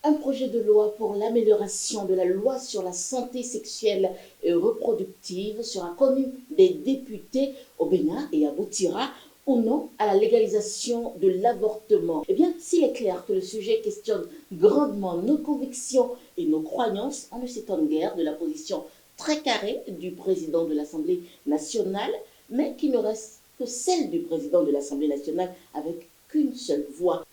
Un projet de loi pour l'amélioration de la loi sur la santé sexuelle et reproductive sera connu des députés au Bénin et aboutira ou non à la légalisation de l'avortement. Eh bien, s'il est clair que le sujet questionne grandement nos convictions et nos croyances, on ne s'étonne guère de la position très carrée du président de l'Assemblée nationale, mais qui ne reste que celle du président de l'Assemblée nationale avec qu'une seule voix.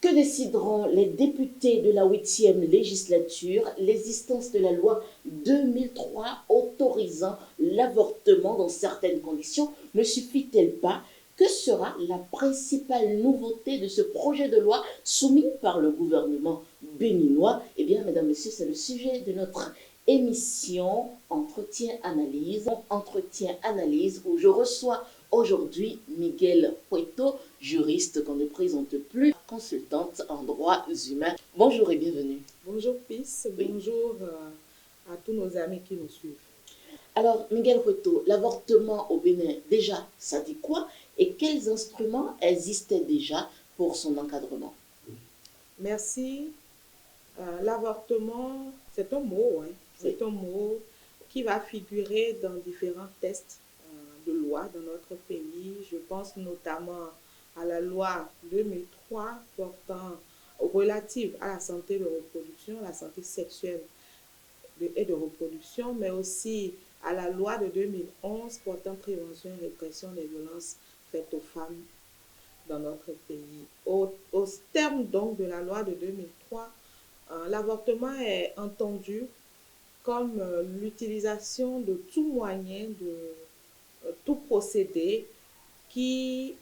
Que décideront les députés de la 8e législature? L'existence de la loi 2003 autorisant l'avortement dans certaines conditions ne suffit-elle pas? Que sera la principale nouveauté de ce projet de loi soumis par le gouvernement béninois? Eh bien, mesdames, messieurs, c'est le sujet de notre émission Entretien-Analyse. Entretien-Analyse où je reçois aujourd'hui Miguel Pueto, juriste qu'on ne présente plus, consultante en droits humains. Bonjour et bienvenue. Bonjour Pis, Oui. bonjour à tous nos amis qui nous suivent. Alors, Miguel Pueto, l'avortement au Bénin, déjà, ça dit quoi? Et quels instruments existaient déjà pour son encadrement? Merci. L'avortement, c'est un mot, hein. Oui. C'est un mot qui va figurer dans différents textes de loi dans notre pays. Je pense notamment à la loi 2003 portant relative à la santé de reproduction, la santé sexuelle et de reproduction, mais aussi à la loi de 2011 portant prévention et répression des violences faites aux femmes dans notre pays. Au terme donc de la loi de 2003, l'avortement est entendu comme l'utilisation de tout moyen, de tout procédé qui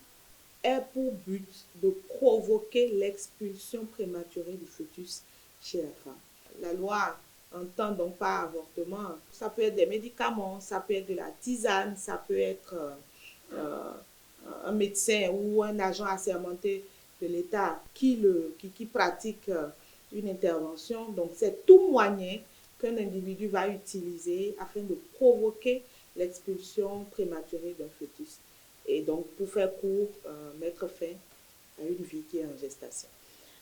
est pour but de provoquer l'expulsion prématurée du fœtus chez la femme. La loi entend donc par avortement, ça peut être des médicaments, ça peut être de la tisane, ça peut être euh, un médecin ou un agent assermenté de l'État qui pratique une intervention. Donc, c'est tout moyen qu'un individu va utiliser afin de provoquer l'expulsion prématurée d'un fœtus. Et donc, pour faire court, mettre fin à une vie qui est en gestation.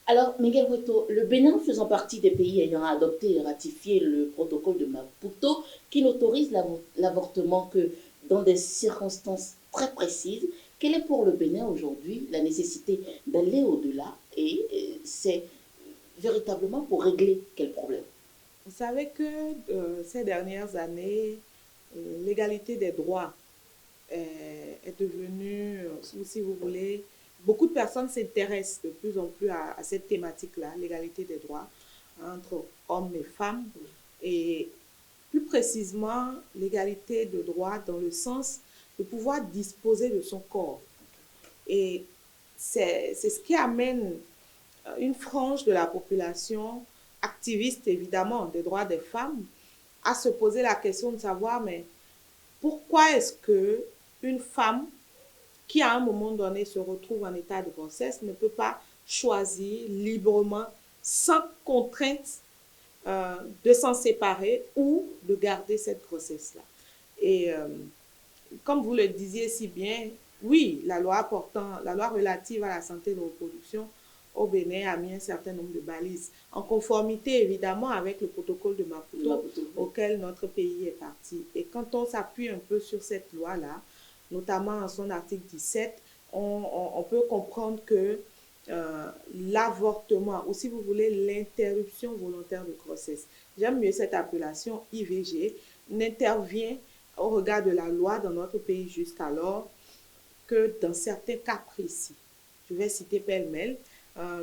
Alors, Miguel Pueto, le Bénin faisant partie des pays ayant adopté et ratifié le protocole de Maputo, qui n'autorise l'avortement que dans des circonstances très précises, quelle est pour le Bénin aujourd'hui la nécessité d'aller au-delà et c'est véritablement pour régler quel problème? Vous savez que ces dernières années, l'égalité des droits est devenue, ou si vous voulez, beaucoup de personnes s'intéressent de plus en plus à cette thématique-là, l'égalité des droits entre hommes et femmes, et plus précisément l'égalité de droits dans le sens de pouvoir disposer de son corps. Et c'est ce qui amène une frange de la population activiste, évidemment, des droits des femmes, à se poser la question de savoir, mais pourquoi est-ce que une femme qui à un moment donné se retrouve en état de grossesse ne peut pas choisir librement, sans contrainte, de s'en séparer ou de garder cette grossesse-là. Et comme vous le disiez si bien, oui, la loi relative à la santé de reproduction au Bénin a mis un certain nombre de balises, en conformité évidemment avec le protocole de Maputo auquel notre pays est parti. Et quand on s'appuie un peu sur cette loi-là, notamment en son article 17, on peut comprendre que l'avortement, ou si vous voulez, l'interruption volontaire de grossesse, j'aime mieux cette appellation IVG, n'intervient au regard de la loi dans notre pays jusqu'alors que dans certains cas précis. Je vais citer pêle-mêle.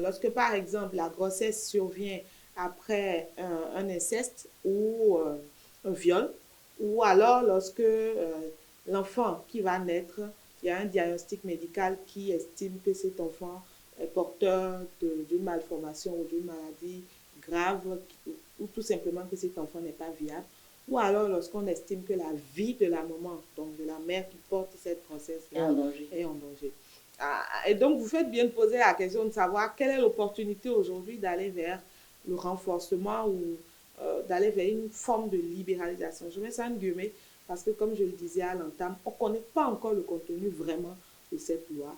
Lorsque, par exemple, la grossesse survient après un inceste ou un viol, ou alors lorsque l'enfant qui va naître, il y a un diagnostic médical qui estime que cet enfant est porteur d'une malformation ou d'une maladie grave, ou tout simplement que cet enfant n'est pas viable, ou alors lorsqu'on estime que la vie de la maman, donc de la mère qui porte cette grossesse-là, est en danger. Et donc, vous faites bien de poser la question de savoir quelle est l'opportunité aujourd'hui d'aller vers le renforcement ou d'aller vers une forme de libéralisation. Je mets ça en guillemets parce que, comme je le disais à l'entame, on ne connaît pas encore le contenu vraiment de cette loi.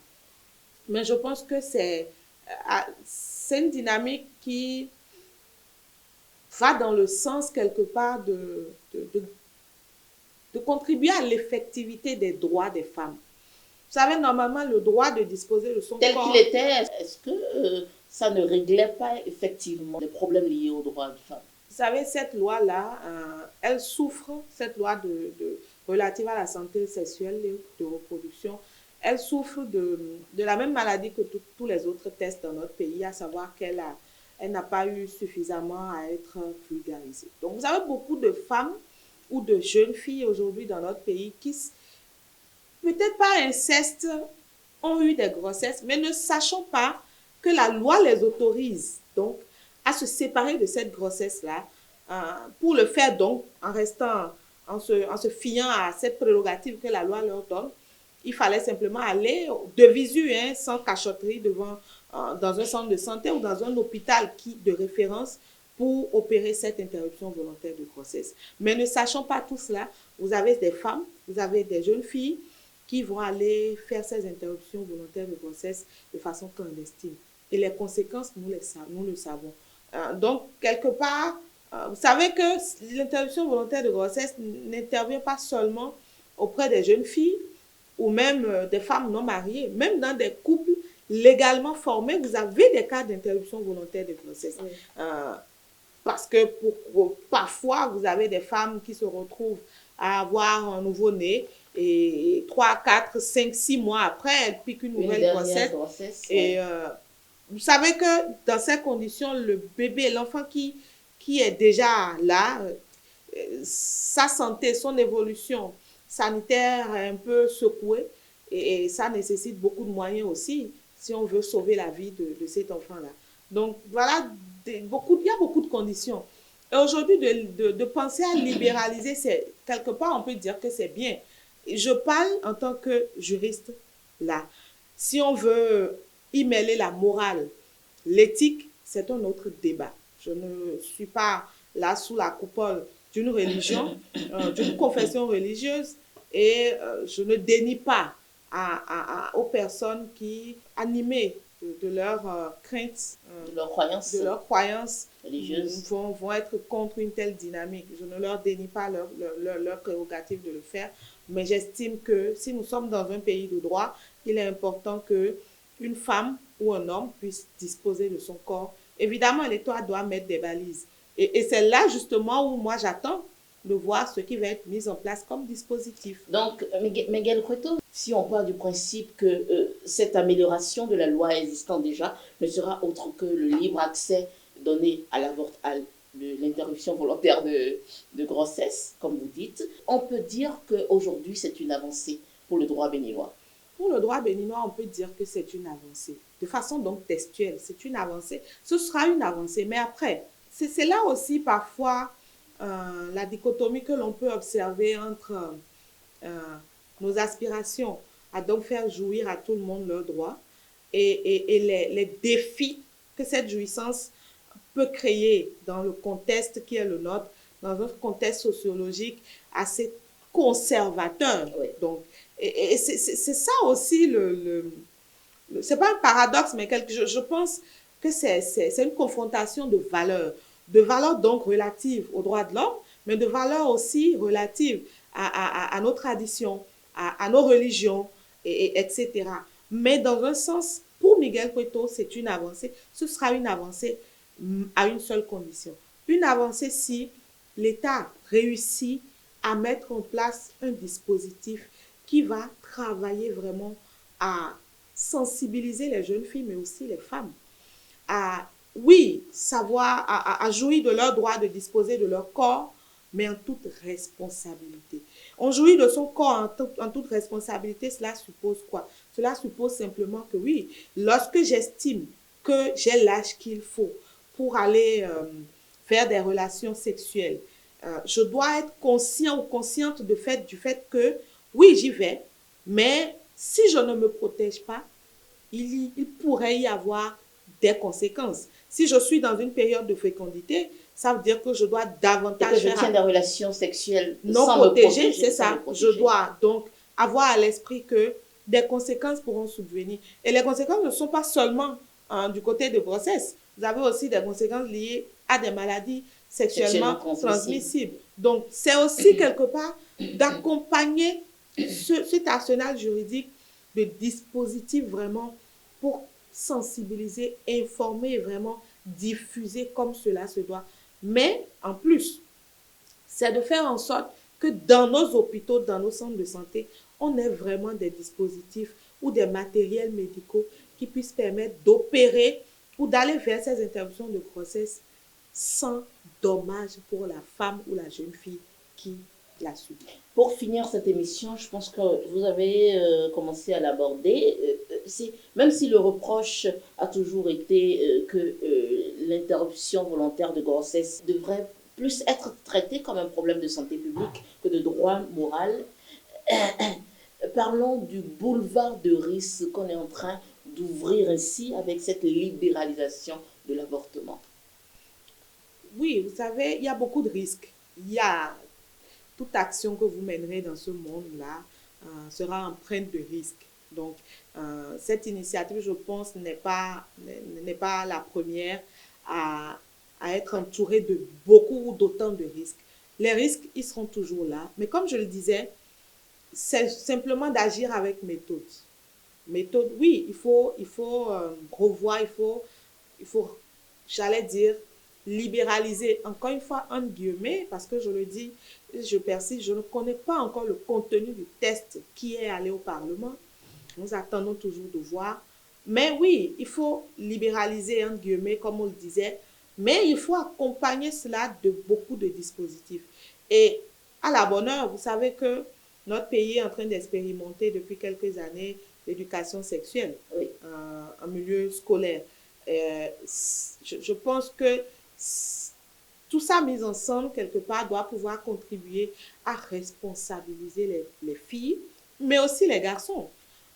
Mais je pense que c'est une dynamique qui va dans le sens quelque part de contribuer à l'effectivité des droits des femmes. Vous savez, normalement, le droit de disposer de son Tel corps... qu'il était, est-ce que ça ne réglait pas effectivement les problèmes liés aux droits des femmes? Vous savez, cette loi-là, elle souffre, cette loi relative à la santé sexuelle et de reproduction, elle souffre de la même maladie que tous les autres tests dans notre pays, à savoir qu'elle n'a pas eu suffisamment à être vulgarisée. Donc, vous avez beaucoup de femmes ou de jeunes filles aujourd'hui dans notre pays qui, peut-être par inceste, ont eu des grossesses, mais ne sachant pas que la loi les autorise donc à se séparer de cette grossesse-là, pour le faire donc en se fiant à cette prérogative que la loi leur donne. Il fallait simplement aller de visu, sans cachotterie, dans un centre de santé ou dans un hôpital de référence pour opérer cette interruption volontaire de grossesse. Mais ne sachant pas tout cela, vous avez des femmes, vous avez des jeunes filles qui vont aller faire ces interruptions volontaires de grossesse de façon clandestine. Et les conséquences, nous le savons. Donc, quelque part, vous savez que l'interruption volontaire de grossesse n'intervient pas seulement auprès des jeunes filles ou même des femmes non mariées. Même dans des couples légalement formés, vous avez des cas d'interruption volontaire de grossesse. Oui. Parce que parfois, vous avez des femmes qui se retrouvent à avoir un nouveau-né et 3, 4, 5, 6 mois après, elles piquent une nouvelle grossesse. Et vous savez que dans ces conditions, le bébé, l'enfant qui est déjà là, sa santé, son évolution sanitaire est un peu secouée et ça nécessite beaucoup de moyens aussi si on veut sauver la vie de cet enfant-là. Donc voilà, il y a beaucoup de conditions. Et aujourd'hui, de penser à libéraliser, quelque part, on peut dire que c'est bien. Je parle en tant que juriste là. Si on veut y mêler la morale, l'éthique, c'est un autre débat. Je ne suis pas là sous la coupole d'une religion, d'une confession religieuse, et je ne dénie pas aux personnes qui, animées de leurs craintes, de leurs croyances religieuses, vont être contre une telle dynamique. Je ne leur dénie pas leur prérogative de le faire, mais j'estime que si nous sommes dans un pays de droit, il est important qu'une femme ou un homme puisse disposer de son corps. Évidemment, l'État doit mettre des balises. Et c'est là justement où moi j'attends de voir ce qui va être mis en place comme dispositif. Donc, Miguel Cueto, si on part du principe que cette amélioration de la loi existante déjà ne sera autre que le libre accès donné à l'interruption volontaire de grossesse, comme vous dites, on peut dire qu'aujourd'hui c'est une avancée pour le droit béninois. Pour le droit béninois, on peut dire que c'est une avancée. De façon donc textuelle, c'est une avancée. Ce sera une avancée. Mais après, c'est là aussi parfois la dichotomie que l'on peut observer entre nos aspirations à donc faire jouir à tout le monde leurs droits et les défis que cette jouissance peut créer dans le contexte qui est le nôtre, dans un contexte sociologique assez conservateur. Oui. Donc, et c'est ça aussi c'est pas un paradoxe, mais je pense que c'est une confrontation de valeurs donc relatives aux droits de l'homme, mais de valeurs aussi relatives à nos traditions, à nos religions, etc. Mais dans un sens, pour Miguel Cueto, c'est une avancée. Ce sera une avancée à une seule condition. Une avancée si l'État réussit à mettre en place un dispositif qui va travailler vraiment à sensibiliser les jeunes filles, mais aussi les femmes, à, oui, savoir, à jouir de leur droit de disposer de leur corps, mais en toute responsabilité. On jouit de son corps en toute responsabilité, cela suppose quoi? Cela suppose simplement que oui, lorsque j'estime que j'ai l'âge qu'il faut pour aller faire des relations sexuelles, je dois être conscient ou consciente du fait que oui, j'y vais, mais si je ne me protège pas, il pourrait y avoir des conséquences. Si je suis dans une période de fécondité, ça veut dire que je dois davantage... Et que je tiens des relations sexuelles non protégées, c'est ça. Je dois donc avoir à l'esprit que des conséquences pourront subvenir. Et les conséquences ne sont pas seulement du côté de grossesse. vous avez aussi des conséquences liées à des maladies sexuellement Sexuellement transmissibles. Donc, c'est aussi quelque part d'accompagner cet arsenal juridique de dispositifs vraiment pour sensibiliser, informer et vraiment diffuser comme cela se doit. Mais en plus, c'est de faire en sorte que dans nos hôpitaux, dans nos centres de santé, on ait vraiment des dispositifs ou des matériels médicaux qui puissent permettre d'opérer ou d'aller vers ces interruptions de grossesse sans dommage pour la femme ou la jeune fille qui l'a subi. Pour finir cette émission, je pense que vous avez commencé à l'aborder. Même si le reproche a toujours été que l'interruption volontaire de grossesse devrait plus être traitée comme un problème de santé publique que de droit moral, parlons du boulevard de risques qu'on est en train d'ouvrir ainsi avec cette libéralisation de l'avortement. Oui, vous savez, il y a beaucoup de risques. Il y a toute action que vous mènerez dans ce monde-là sera empreinte de risques. Donc, cette initiative, je pense, n'est pas la première à être entourée de beaucoup ou d'autant de risques. Les risques, ils seront toujours là. Mais comme je le disais, c'est simplement d'agir avec méthode. Méthode, oui, il faut revoir, il faut, j'allais dire, libéraliser, encore une fois, entre guillemets, parce que je le dis, je persiste, je ne connais pas encore le contenu du test qui est allé au Parlement. Nous attendons toujours de voir. Mais oui, il faut libéraliser, entre guillemets, comme on le disait, mais il faut accompagner cela de beaucoup de dispositifs. Et à la bonne heure, vous savez que notre pays est en train d'expérimenter depuis quelques années l'éducation sexuelle en milieu scolaire. Je pense que tout ça mis ensemble, quelque part, doit pouvoir contribuer à responsabiliser les filles, mais aussi les garçons.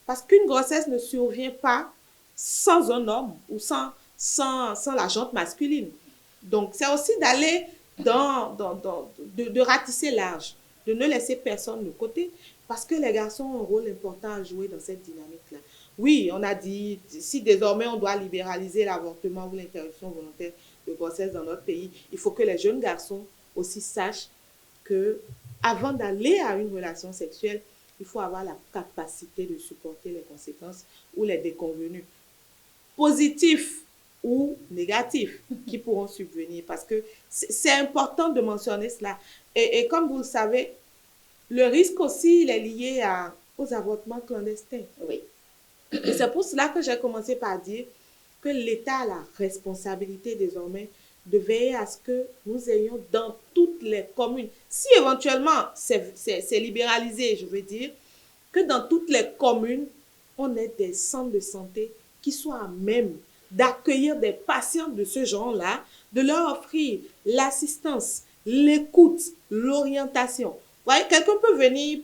Parce qu'une grossesse ne survient pas sans un homme ou sans la jante masculine. Donc, c'est aussi d'aller de ratisser large, de ne laisser personne de côté, parce que les garçons ont un rôle important à jouer dans cette dynamique-là. Oui, on a dit, si désormais on doit libéraliser l'avortement ou l'interruption volontaire de grossesse dans notre pays, il faut que les jeunes garçons aussi sachent que avant d'aller à une relation sexuelle, il faut avoir la capacité de supporter les conséquences ou les déconvenus positifs ou négatifs qui pourront subvenir. Parce que c'est important de mentionner cela. Et comme vous le savez, le risque aussi, il est lié aux avortements clandestins. Oui. Et c'est pour cela que j'ai commencé par dire que l'État a la responsabilité désormais de veiller à ce que nous ayons dans toutes les communes, si éventuellement c'est libéralisé, je veux dire, que dans toutes les communes, on ait des centres de santé qui soient à même d'accueillir des patients de ce genre-là, de leur offrir l'assistance, l'écoute, l'orientation. Vous voyez, quelqu'un peut venir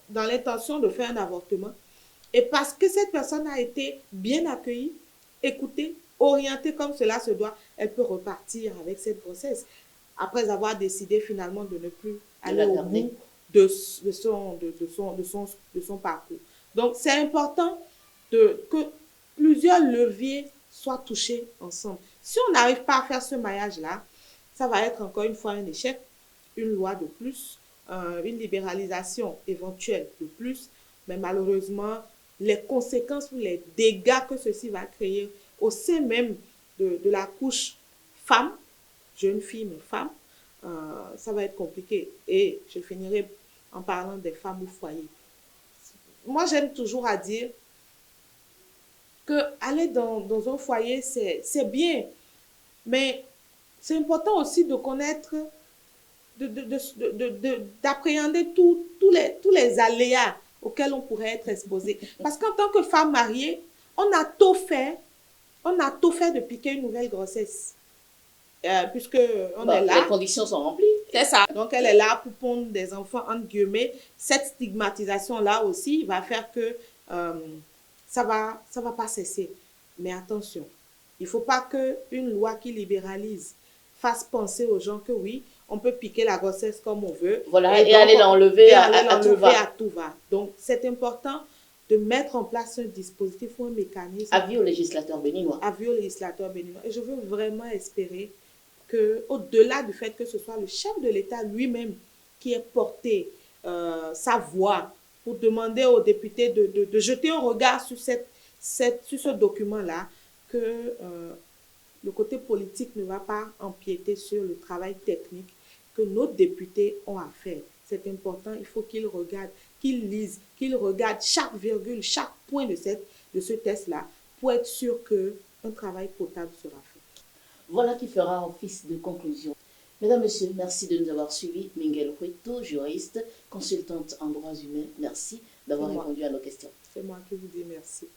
dans l'intention de faire un avortement, et parce que cette personne a été bien accueillie, écoutée, orientée comme cela se doit, elle peut repartir avec cette grossesse après avoir décidé finalement de ne plus aller au bout de son parcours. Donc, c'est important que plusieurs leviers soient touchés ensemble. Si on n'arrive pas à faire ce maillage-là, ça va être encore une fois un échec, une loi de plus, une libéralisation éventuelle de plus, mais malheureusement, les conséquences ou les dégâts que ceci va créer au sein même de la couche femme, jeune fille mais femme, ça va être compliqué. Et je finirai en parlant des femmes au foyer. Moi, j'aime toujours à dire que aller dans un foyer, c'est bien, mais c'est important aussi de connaître, d'appréhender tous les aléas auxquels on pourrait être exposé. Parce qu'en tant que femme mariée, on a tout fait de piquer une nouvelle grossesse. Puisque on est là. Les conditions sont remplies. C'est ça. Donc, elle est là pour pondre des enfants, entre guillemets. Cette stigmatisation-là aussi va faire que ça va pas cesser. Mais attention, il ne faut pas qu'une loi qui libéralise fasse penser aux gens que oui, on peut piquer la grossesse comme on veut. Voilà, et aller l'enlever à tout va. Donc, c'est important de mettre en place un dispositif ou un mécanisme. Avis au législateur béninois. Avis au législateur béninois. Et je veux vraiment espérer que, au-delà du fait que ce soit le chef de l'État lui-même qui ait porté sa voix pour demander aux députés de jeter un regard sur, sur ce document-là, que le côté politique ne va pas empiéter sur le travail technique que nos députés ont à faire. C'est important, il faut qu'ils regardent, qu'ils lisent, qu'ils regardent chaque virgule, chaque point de ce test-là pour être sûr qu'un travail potable sera fait. Voilà qui fera office de conclusion. Mesdames, Messieurs, merci de nous avoir suivis. Minguel Hueto, juriste, consultante en droits humains, merci d'avoir répondu à nos questions. C'est moi qui vous dis merci.